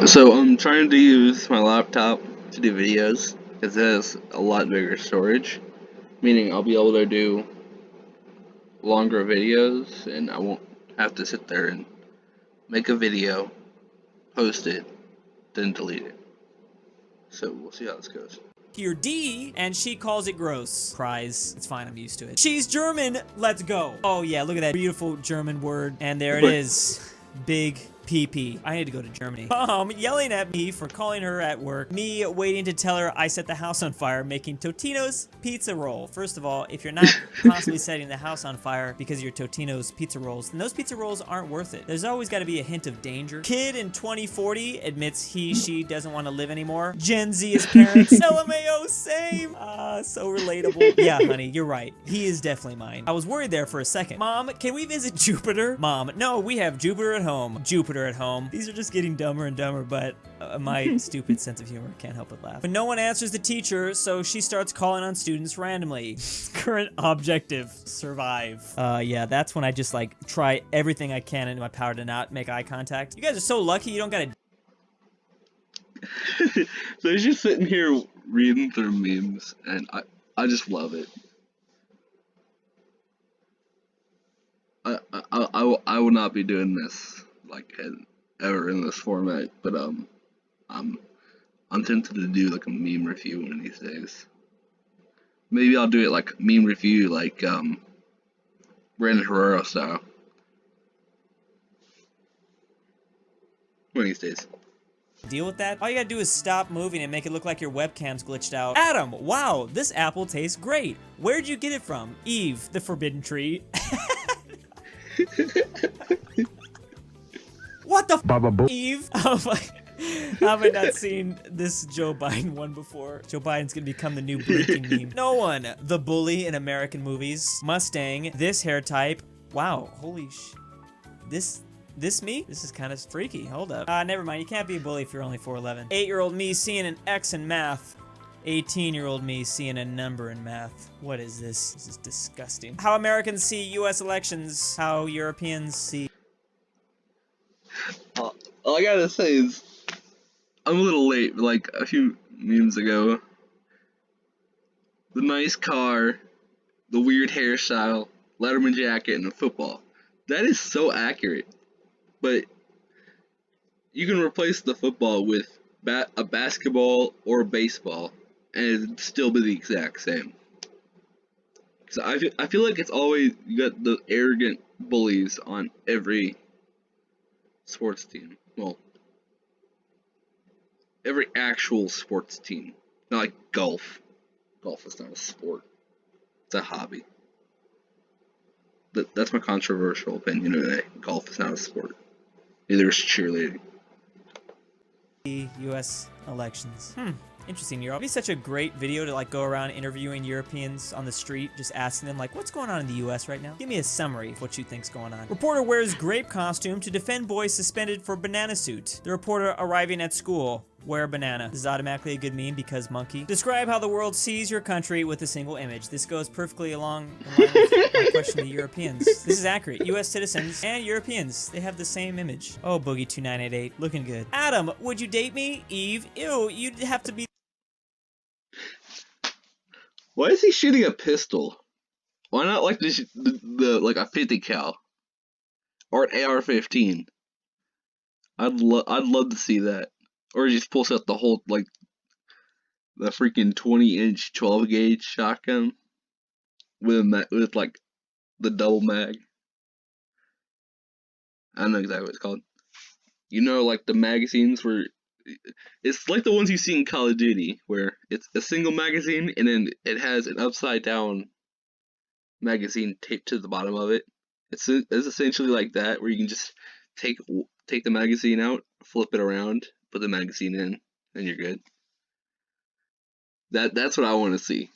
So I'm trying to use my laptop to do videos because it has a lot bigger storage, meaning I'll be able to do longer videos and I won't have to sit there and make a video, post it, then delete it. So we'll see how this goes. Your D, and she calls it gross. Cries. It's fine, I'm used to it. She's German. Let's go. Oh yeah, look at that beautiful German word. And there it is. Big PP. I need to go to Germany. Mom yelling at me for calling her at work. Me waiting to tell her I set the house on fire making Totino's pizza roll. First of all, if you're not constantly setting the house on fire because of your Totino's pizza rolls, then those pizza rolls aren't worth it. There's always got to be a hint of danger. Kid in 2040 admits she doesn't want to live anymore. Gen Z is parents. LMAO, same. So relatable. Yeah, honey, you're right. He is definitely mine. I was worried there for a second. Mom, can we visit Jupiter? Mom, no, we have Jupiter at home. Jupiter at home. These are just getting dumber and dumber, but my stupid sense of humor can't help but laugh. But no one answers the teacher, so she starts calling on students randomly. Current objective, survive. Yeah, that's when I just like try everything I can in my power to not make eye contact. You guys are so lucky you don't gotta. So he's just sitting here reading through memes, and I just love it. I will not be doing this like ever in this format, but I'm I'm tempted to do like a meme review one of these days. Maybe I'll do it like meme review, like Brandon Herrera style. One of these days. Deal with that? All you gotta do is stop moving and make it look like your webcam's glitched out. Adam, wow, this apple tastes great. Where'd you get it from? Eve, the forbidden tree. What the f, Eve? Oh my. Have I not seen this Joe Biden one before? Joe Biden's gonna become the new blinking meme. No one. The bully in American movies. Mustang. This hair type. Wow. Holy sh. This me? This is kind of freaky. Hold up. Never mind. You can't be a bully if you're only 4'11". 8-year-old me seeing an X in math. 18-year-old me seeing a number in math. What is this? This is disgusting. How Americans see U.S. elections. How Europeans see. All I gotta say is I'm a little late, but like a few memes ago. The nice car, the weird hairstyle, Letterman jacket, and the football. That is so accurate. But you can replace the football with a basketball or a baseball, and it'd still be the exact same. So I feel like it's always you got the arrogant bullies on every sports team. Well, every actual sports team. Not like golf. Golf is not a sport. It's a hobby. That's my controversial opinion today. Golf is not a sport. Neither is cheerleading. U.S. elections. Interesting. It'd be such a great video to like go around interviewing Europeans on the street, just asking them like, what's going on in the U.S. right now? Give me a summary of what you think's going on. Reporter wears grape costume to defend boy suspended for banana suit. The reporter arriving at school. Wear banana. This is automatically a good meme because monkey. Describe how the world sees your country with a single image. This goes perfectly along the line with my question to Europeans. This is accurate. U.S. citizens and Europeans, they have the same image. Oh, Boogie2988, looking good. Adam, would you date me? Eve, ew, you'd have to be. Why is he shooting a pistol? Why not like the like a 50 cal or an AR-15? I'd love to see that. Or he just pulls out the whole like the freaking 20-inch 12 gauge shotgun with like the double mag. I don't know exactly what it's called. You know, like the magazines where it's like the ones you see in Call of Duty, where it's a single magazine and then it has an upside down magazine taped to the bottom of it. It's essentially like that, where you can just take the magazine out, flip it around, put the magazine in, and you're good. That's what I want to see.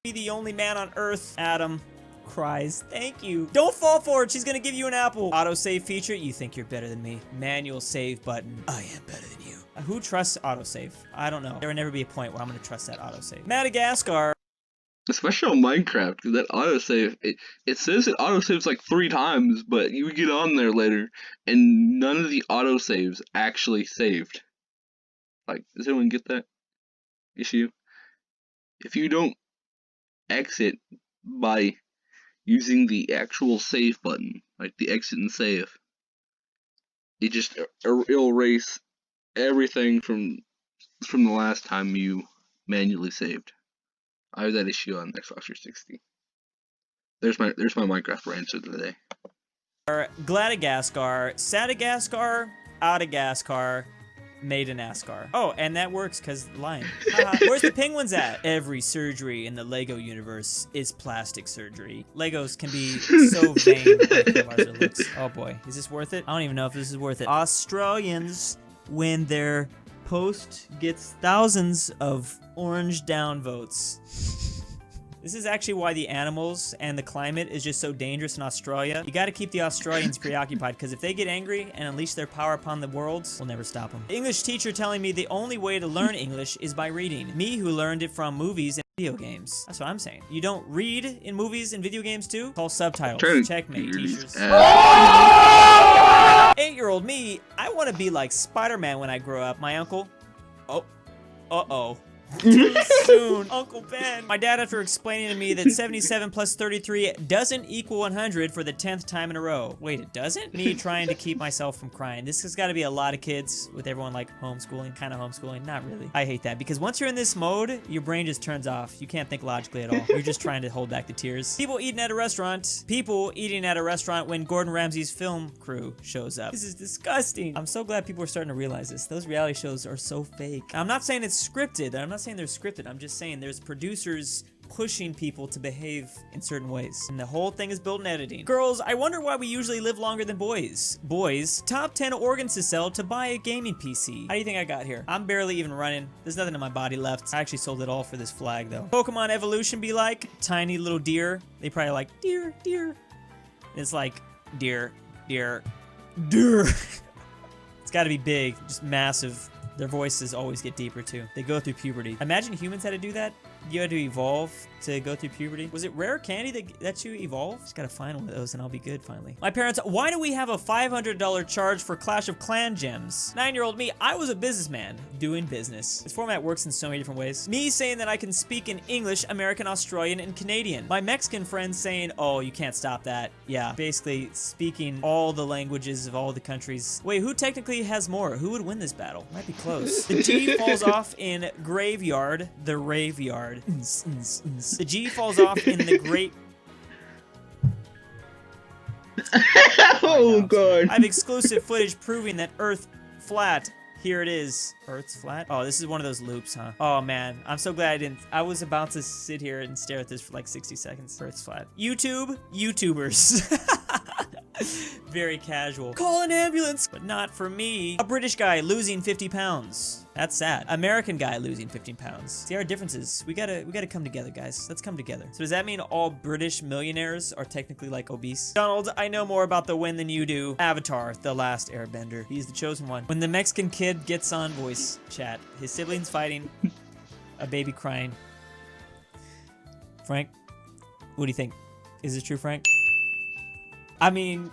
Be the only man on earth. Adam cries. Thank you. Don't fall for it. She's gonna give you an apple. Autosave feature. You think you're better than me. Manual save button. I am better than you. Who trusts autosave? I don't know. There will never be a point where I'm gonna trust that autosave. Madagascar. Especially on Minecraft, because that autosave, it says it autosaves like 3 times, but you get on there later, and none of the autosaves actually saved. Like, does anyone get that issue? If you don't exit by using the actual save button, like the exit and save, it just it'll erase everything from the last time you manually saved. I have that issue on Xbox 360. There's my Minecraft rant of the day. Gladagaskar, Sadagaskar, Adagaskar, Madagascar. Oh, and that works because lion. Where's the penguins at? Every surgery in the Lego universe is plastic surgery. Legos can be so vain. Oh boy, is this worth it? I don't even know if this is worth it. Australians win their post gets thousands of orange down votes. This is actually why the animals and the climate is just so dangerous in Australia. You gotta keep the Australians preoccupied, because if they get angry and unleash their power upon the world, we'll never stop them. The English teacher telling me the only way to learn English is by reading. Me, who learned it from movies and video games. That's what I'm saying. You don't read in movies and video games too? Call subtitles. Checkmate, teachers. 8-year-old me, I want to be like Spider-Man when I grow up. My uncle. Oh. Uh-oh. Too soon, Uncle Ben. My dad, after explaining to me that 77 plus 33 doesn't equal 100 for the 10th time in a row. Wait, it doesn't? Me trying to keep myself from crying. This has got to be a lot of kids with everyone like homeschooling, kind of homeschooling. Not really. I hate that, because once you're in this mode, your brain just turns off. You can't think logically at all. You're just trying to hold back the tears. People eating at a restaurant. People eating at a restaurant when Gordon Ramsay's film crew shows up. This is disgusting. I'm so glad people are starting to realize this. Those reality shows are so fake. I'm not saying it's scripted. I'm not saying they're scripted. I'm just saying there's producers pushing people to behave in certain ways. And the whole thing is built in editing. Girls, I wonder why we usually live longer than boys. Boys, top 10 organs to sell to buy a gaming PC. How do you think I got here? I'm barely even running. There's nothing in my body left. I actually sold it all for this flag though. Pokemon evolution be like tiny little deer. They probably like deer, deer. It's like deer, deer, deer. It's gotta be big, just massive. Their voices always get deeper too. They go through puberty. Imagine humans had to do that. You had to evolve to go through puberty. Was it rare candy that you evolve? Just gotta find one of those and I'll be good finally. My parents, why do we have a $500 charge for Clash of Clan gems? 9-year-old me, I was a businessman doing business. This format works in so many different ways. Me saying that I can speak in English, American, Australian, and Canadian. My Mexican friends saying, oh, you can't stop that. Yeah, basically speaking all the languages of all the countries. Wait, who technically has more? Who would win this battle? Might be close. The G falls off in graveyard, the raveyard. The G falls off in the great. Oh god. I have exclusive footage proving that Earth flat. Here it is. Earth's flat? Oh, this is one of those loops, huh? Oh man, I'm so glad I didn't. I was about to sit here and stare at this for like 60 seconds. Earth's flat. YouTubers. Very casual. Call an ambulance, but not for me. A British guy losing 50 pounds. That's sad. American guy losing 15 pounds. See our differences. We gotta come together, guys. Let's come together. So does that mean all British millionaires are technically like obese? Donald, I know more about the win than you do. Avatar, the last airbender. He's the chosen one. When the Mexican kid gets on voice chat, his siblings fighting, a baby crying. Frank, what do you think? Is it true, Frank? I mean,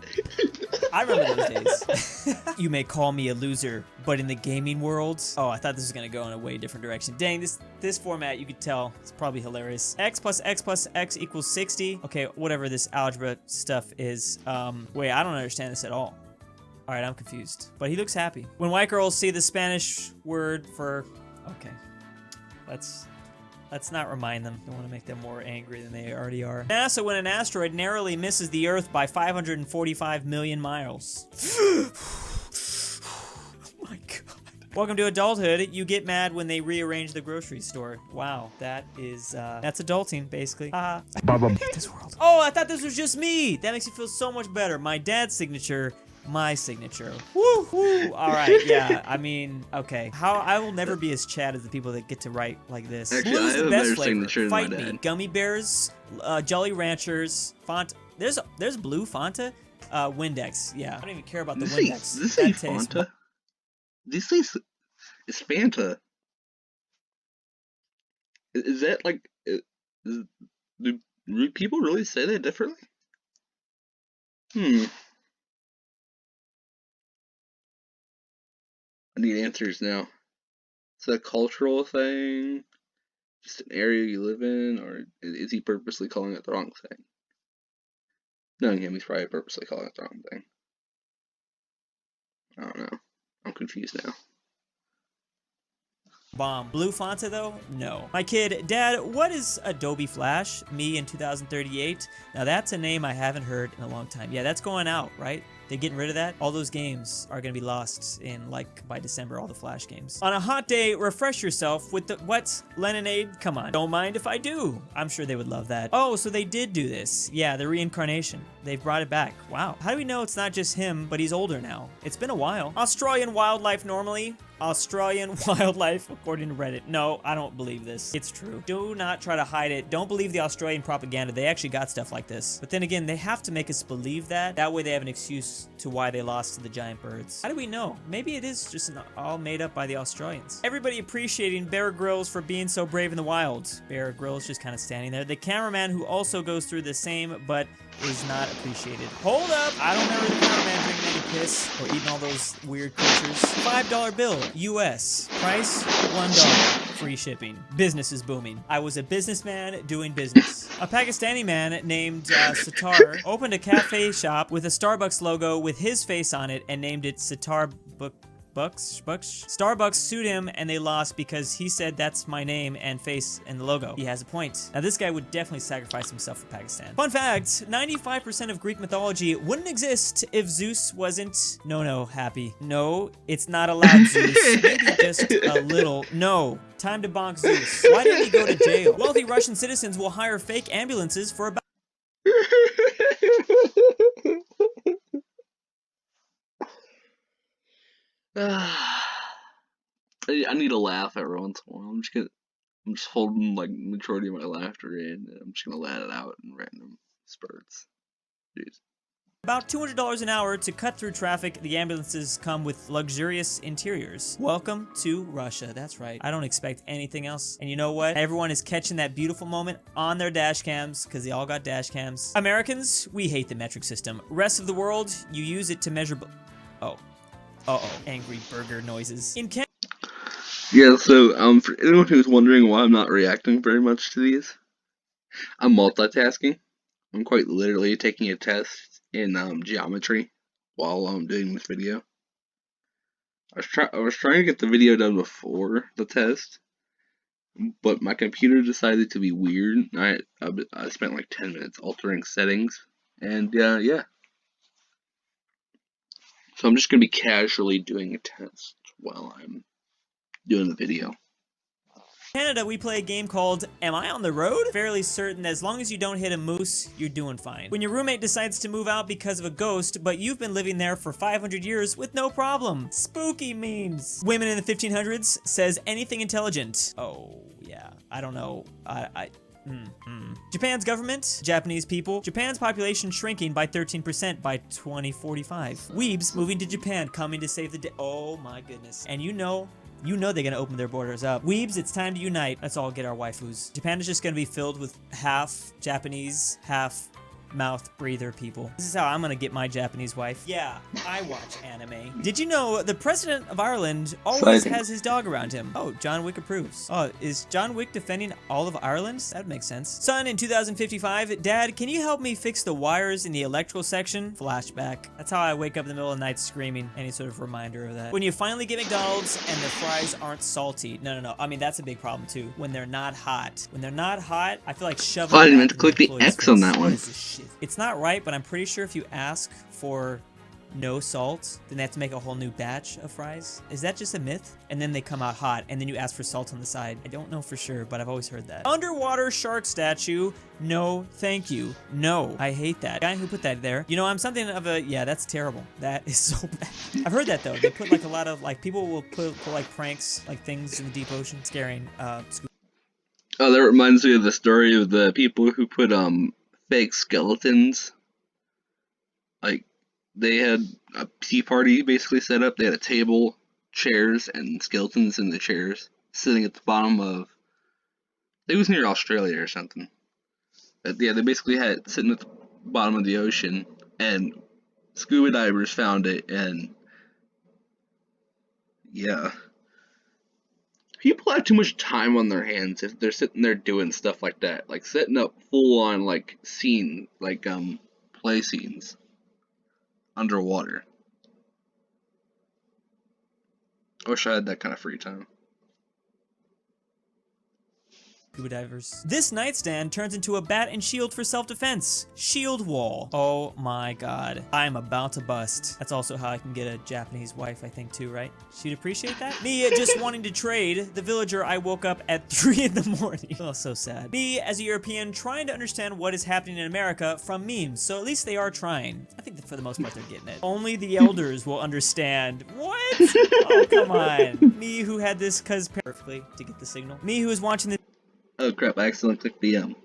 I remember those days. You may call me a loser, but in the gaming world, oh, I thought this was gonna go in a way different direction. Dang, this format, you could tell, it's probably hilarious. X plus X plus X equals 60. Okay, whatever this algebra stuff is. Wait, I don't understand this at all. All right, I'm confused, but he looks happy. When white girls see the Spanish word for, okay, let's not remind them. Don't want to make them more angry than they already are. NASA, when an asteroid narrowly misses the Earth by 545 million miles. Oh my god. Welcome to adulthood. You get mad when they rearrange the grocery store. Wow, that is, that's adulting, basically. I hate this world. Oh, I thought this was just me. That makes me feel so much better. My dad's signature. My signature. Woo, woo. All right, yeah. I mean, okay. How I will never be as Chad as the people that get to write like this. Actually, Blue's I have the a best better flavor. signature than Fight my me. dad. Gummy bears, Jolly Ranchers, Fanta. There's blue Fanta, Windex. Yeah, I don't even care about the Windex. Did this say Fanta? This is it's Fanta. Is that like? Do people really say that differently? I need answers now. Is that a cultural thing? Just an area you live in? Or is he purposely calling it the wrong thing? Knowing him, he's probably purposely calling it the wrong thing. I don't know. I'm confused now. Bomb. Blue Fanta though? No. My kid, Dad, what is Adobe Flash? Me in 2038? Now that's a name I haven't heard in a long time. Yeah, that's going out, right? They're getting rid of that. All those games are going to be lost in, like, by December, all the Flash games. On a hot day, refresh yourself with the, what? Leninade? Come on. Don't mind if I do. I'm sure they would love that. Oh, so they did do this. Yeah, the reincarnation. They've brought it back. Wow. How do we know it's not just him, but he's older now? It's been a while. Australian wildlife normally. Australian wildlife, according to Reddit. No, I don't believe this. It's true. Do not try to hide it. Don't believe the Australian propaganda. They actually got stuff like this. But then again, they have to make us believe that. That way they have an excuse to why they lost to the giant birds. How do we know? Maybe it is just all made up by the Australians. Everybody appreciating Bear Grylls for being so brave in the wild. Bear Grylls just kind of standing there. The cameraman who also goes through the same, but is not appreciated. Hold up! I don't remember the cameraman drinking any piss or eating all those weird creatures. $5 bill, US. Price, $1. Free shipping. Business is booming. I was a businessman doing business. A Pakistani man named Sitar opened a cafe shop with a Starbucks logo with his face on it and named it Sitar Bucks? Starbucks sued him and they lost because he said that's my name and face and the logo. He has a point. Now this guy would definitely sacrifice himself for Pakistan. Fun fact, 95% of Greek mythology wouldn't exist if Zeus wasn't happy. No, it's not allowed, Zeus. Maybe just a little. No. Time to bonk Zeus. Why did he go to jail? Wealthy Russian citizens will hire fake ambulances for about I need to laugh every once in a while. I'm just holding like majority of my laughter in, and I'm just gonna let it out in random spurts. Jeez. about $200 an hour to cut through traffic. The ambulances come with luxurious interiors. Welcome to Russia. That's right. I don't expect anything else. And you know what? Everyone is catching that beautiful moment on their dash cams because they all got dash cams. Americans, we hate the metric system. Rest of the world, you use it to measure. Oh. Uh-oh. Angry burger noises. In Canada. Yeah, so for anyone who's wondering why I'm not reacting very much to these, I'm multitasking. I'm quite literally taking a test in geometry while I'm doing this video. I was trying to get the video done before the test, but my computer decided to be weird. I spent like 10 minutes altering settings, and yeah. So I'm just gonna be casually doing a test while I'm doing the video. Canada, we play a game called Am I on the Road? Fairly certain that as long as you don't hit a moose, you're doing fine. When your roommate decides to move out because of a ghost, but you've been living there for 500 years with no problem. Spooky memes. Women in the 1500s says anything intelligent. Oh, yeah. I don't know. Japan's government, Japanese people, Japan's population shrinking by 13% by 2045. Weebs moving to Japan, coming to save the day. Oh my goodness. And you know they're gonna open their borders up. Weebs, it's time to unite. Let's all get our waifus. Japan is just gonna be filled with half Japanese, half mouth breather people. This is how I'm gonna get my Japanese wife. Yeah, I watch anime. Did you know the president of Ireland always has his dog around him? Oh, John Wick approves. Oh, is John Wick defending all of Ireland? That makes sense. Son, in 2055, Dad, can you help me fix the wires in the electrical section? Flashback. That's how I wake up in the middle of the night screaming. Any sort of reminder of that. When you finally get McDonald's and the fries aren't salty. No. I mean, that's a big problem too. When they're not hot. When they're not hot, I feel like shoving. Oh, I didn't mean to click the X on that one. What is this shit? It's not right, but I'm pretty sure if you ask for no salt, then they have to make a whole new batch of fries. Is that just a myth? And then they come out hot, and then you ask for salt on the side. I don't know for sure, but I've always heard that. Underwater shark statue. No, thank you. No, I hate that. The guy who put that there, you know, I'm something of a, yeah, that's terrible. That is so bad. I've heard that though. They put like a lot of, like, people will put like pranks, like things in the deep ocean, scaring Oh, that reminds me of the story of the people who put fake skeletons. Like, they had a tea party basically set up. They had a table, chairs, and skeletons in the chairs sitting at the bottom of, I think it was near Australia or something. But yeah, they basically had it sitting at the bottom of the ocean, and scuba divers found it, and yeah. People have too much time on their hands if they're sitting there doing stuff like that, like setting up full on like play scenes underwater. I wish I had that kind of free time. Scuba divers. This nightstand turns into a bat and shield for self-defense. Shield wall. Oh my god. I'm about to bust. That's also how I can get a Japanese wife, I think, too, right? She'd appreciate that? Me just wanting to trade. The villager I woke up at 3 in the morning. Oh, so sad. Me, as a European, trying to understand what is happening in America from memes. So at least they are trying. I think that for the most part they're getting it. Only the elders will understand. What? Oh, come on. Me who had this cuz perfectly to get the signal. Me who is watching this. Oh crap, I accidentally clicked BM.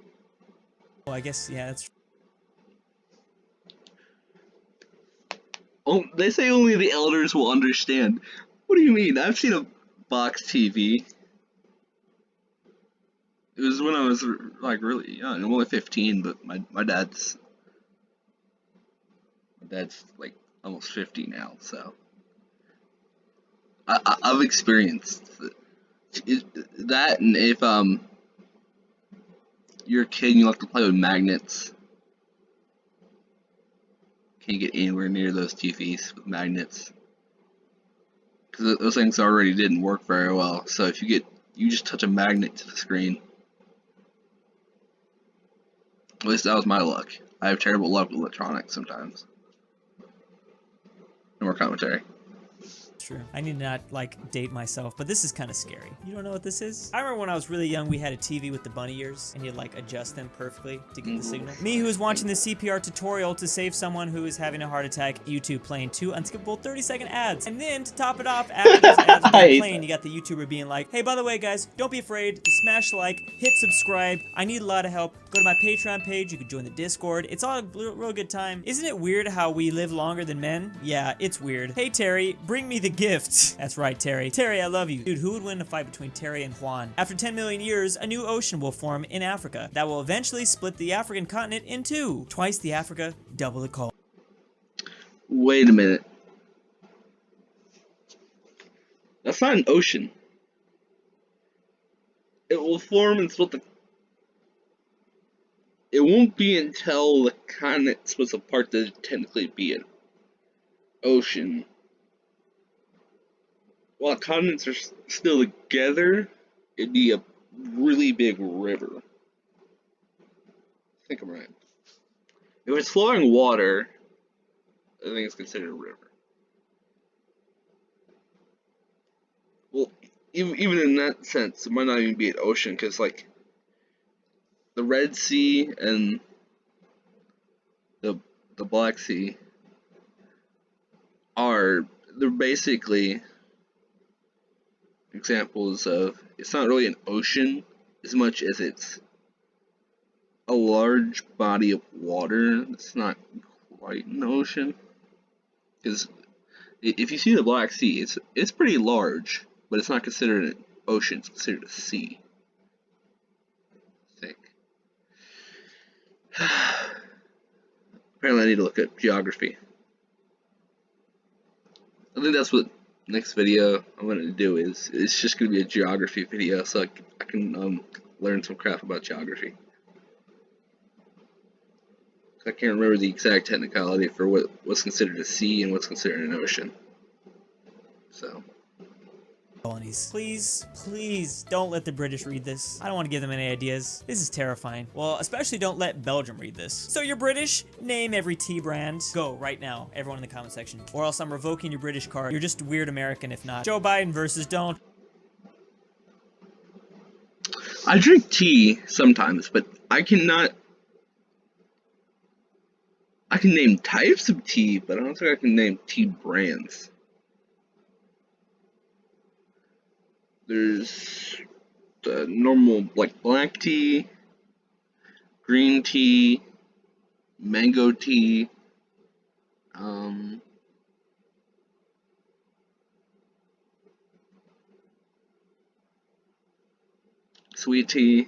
Oh, I guess, yeah, that's. Oh, they say only the elders will understand. What do you mean? I've seen a box TV. It was when I was like really young. I'm only 15, but my dad's like almost 50 now, so I've experienced that. And if you're a kid and you like to play with magnets, can't get anywhere near those TVs with magnets because those things already didn't work very well. So if you just touch a magnet to the screen. At least that was my luck. I have terrible luck with electronics sometimes. No more commentary. True. I need to not, like, date myself, but this is kind of scary. You don't know what this is? I remember when I was really young, we had a TV with the bunny ears, and you'd, like, adjust them perfectly to get the signal. Me, who is watching the CPR tutorial to save someone who is having a heart attack, YouTube playing 2 unskippable 30-second ads. And then, to top it off, after those ads are done playing, you got the YouTuber being like, hey, by the way, guys, don't be afraid to smash like, hit subscribe. I need a lot of help. Go to my Patreon page. You can join the Discord. It's all a real good time. Isn't it weird how we live longer than men? Yeah, it's weird. Hey, Terry, bring me the gift. That's right, Terry. Terry, I love you. Dude, who would win a fight between Terry and Juan? After 10 million years, a new ocean will form in Africa that will eventually split the African continent in 2. Twice the Africa, double the cold. Wait a minute. That's not an ocean. It will form and split the. It won't be until the continent splits apart that it technically be an ocean. While continents are still together, it'd be a really big river. I think I'm right. If it's flowing water, I think it's considered a river. Well, even in that sense, it might not even be an ocean, because, like, the Red Sea and the Black Sea they're basically examples of, it's not really an ocean as much as it's a large body of water. It's not quite an ocean, because if you see the Black Sea, it's pretty large, but it's not considered an ocean. It's considered a sea, I think. Apparently I need to look at geography. I think that's what next video I'm going to do is. It's just going to be a geography video, so I can learn some crap about geography. I can't remember the exact technicality for what's considered a sea and what's considered an ocean. So. Colonies. Please, please don't let the British read this. I don't want to give them any ideas. This is terrifying. Well, especially don't let Belgium read this. So you're British? Name every tea brand. Go right now, everyone in the comment section. Or else I'm revoking your British card. You're just a weird American if not. Joe Biden versus don't. I drink tea sometimes, but I can name types of tea, but I don't think I can name tea brands. There's the normal, like, black tea, green tea, mango tea, sweet tea,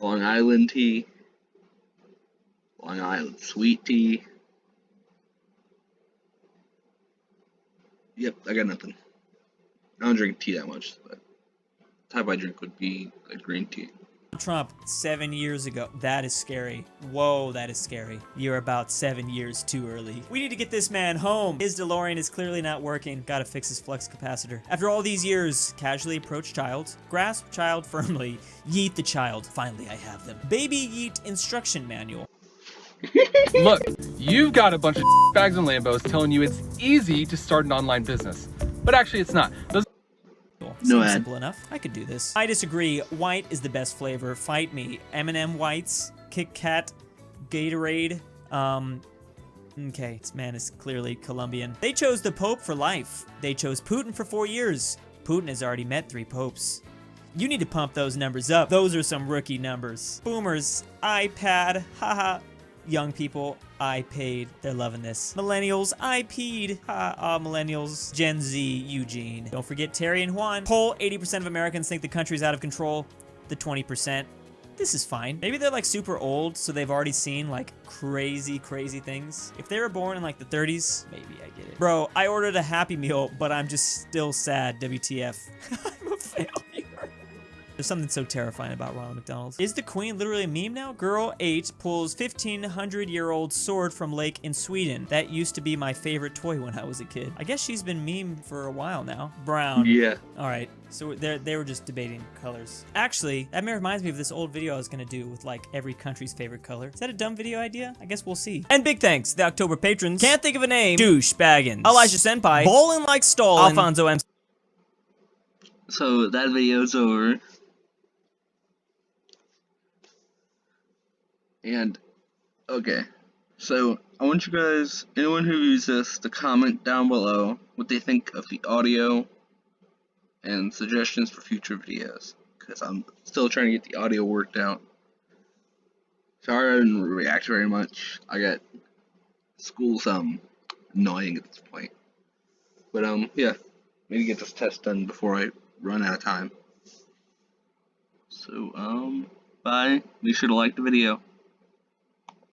Long Island tea, Long Island sweet tea. Yep, I got nothing. I don't drink tea that much, but the type I drink would be a green tea. Trump 7 years ago. That is scary. Whoa, that is scary. You're about 7 years too early. We need to get this man home. His DeLorean is clearly not working. Gotta fix his flux capacitor. After all these years, casually approach child, grasp child firmly, yeet the child. Finally, I have them. Baby yeet instruction manual. Look, you've got a bunch of bags and Lambos telling you it's easy to start an online business. But actually it's not. Those No Seems ad. simple enough. I could do this. I disagree. White is the best flavor. Fight me. M&M Whites, Kit Kat, Gatorade. Okay, this man is clearly Colombian. They chose the Pope for life. They chose Putin for 4 years. Putin has already met 3 popes. You need to pump those numbers up. Those are some rookie numbers. Boomers, iPad, haha. Young people, I paid. They're loving this. Millennials, I peed. Millennials. Gen Z, Eugene. Don't forget Terry and Juan. Poll, 80% of Americans think the country's out of control. The 20%. This is fine. Maybe they're like super old, so they've already seen like crazy things. If they were born in like the 30s, maybe I get it. Bro, I ordered a Happy Meal, but I'm just still sad. WTF. I'm a failure. There's something so terrifying about Ronald McDonald's. Is the queen literally a meme now? Girl 8 pulls 1500-year-old sword from lake in Sweden. That used to be my favorite toy when I was a kid. I guess she's been meme for a while now. Brown. Yeah. All right, so they were just debating colors. Actually, that reminds me of this old video I was gonna do with like every country's favorite color. Is that a dumb video idea? I guess we'll see. And big thanks to the October patrons. Can't think of a name. Douche Baggins. Elijah Senpai. Bowling Like Stalin. Alfonso M. So that video's over. And, okay, so I want you guys, anyone who views this, to comment down below what they think of the audio and suggestions for future videos, because I'm still trying to get the audio worked out. Sorry I didn't react very much. I got school's annoying at this point. But yeah, maybe get this test done before I run out of time. So bye. Be sure to like the video.